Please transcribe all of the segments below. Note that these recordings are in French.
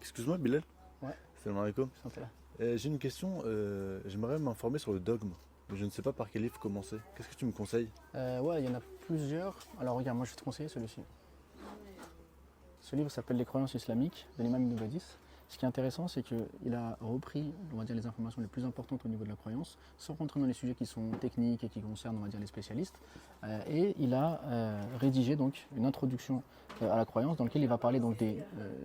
Excuse-moi, Bilal. Ouais, Salam alaikum. santé là. J'ai une question. J'aimerais m'informer sur le dogme, mais je ne sais pas par quel livre commencer. Qu'est-ce que tu me conseilles? Ouais, il y en a plusieurs. Alors regarde, moi je vais te conseiller celui-ci. Ce livre s'appelle Les croyances islamiques de l'imam Ibn Badis. Ce qui est intéressant, c'est qu'il a repris, on va dire, les informations les plus importantes au niveau de la croyance, sans rentrer dans les sujets qui sont techniques et qui concernent, on va dire, les spécialistes. Et il a rédigé donc une introduction à la croyance dans laquelle il va parler donc des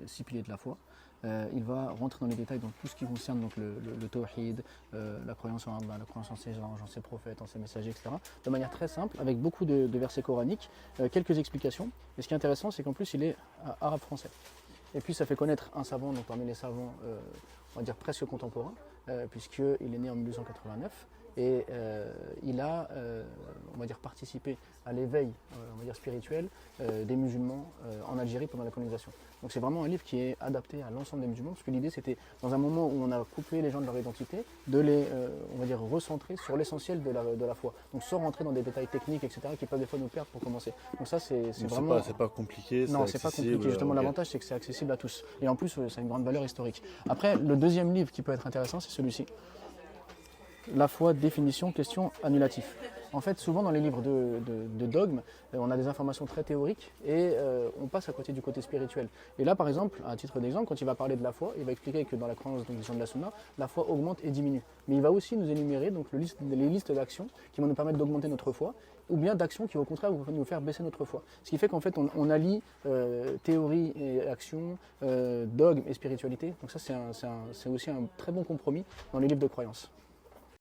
6 piliers de la foi. Il va rentrer dans les détails dans tout ce qui concerne donc le tawhid, la croyance en Allah, la croyance en ses anges, en ses prophètes, en ses messagers, etc. De manière très simple, avec beaucoup de versets coraniques, quelques explications. Et ce qui est intéressant, c'est qu'en plus, il est arabe-français. Et puis ça fait connaître un savant, donc parmi les savants, on va dire presque contemporains, puisqu'il est né en 1889 et il a, on va dire, participé à l'éveil, on va dire spirituel, des musulmans en Algérie pendant la colonisation. Donc c'est vraiment un livre qui est adapté à l'ensemble des musulmans, parce que l'idée c'était, dans un moment où on a coupé les gens de leur identité, de les, on va dire, recentrer sur l'essentiel de la foi. Donc sans rentrer dans des détails techniques, etc., qui peuvent des fois nous perdre pour commencer. Donc ça c'est Donc vraiment... c'est pas compliqué, Non, c'est c'est pas accessible. compliqué. Justement, Ok. l'avantage, c'est que c'est accessible à tous. Et en plus, ça a une grande valeur historique. Après, le deuxième livre qui peut être intéressant, c'est celui-ci. La foi, définition, question, annulatif. En fait, souvent dans les livres de dogme, on a des informations très théoriques et on passe à côté du côté spirituel. Et là, par exemple, à titre d'exemple, quand il va parler de la foi, il va expliquer que dans la croyance donc, de la Sunna, la foi augmente et diminue. Mais il va aussi nous énumérer donc, les listes d'actions qui vont nous permettre d'augmenter notre foi, ou bien d'actions qui, au contraire, vont nous faire baisser notre foi. Ce qui fait qu'en fait, on allie théorie et action, dogme et spiritualité. Donc ça, c'est aussi un très bon compromis dans les livres de croyance.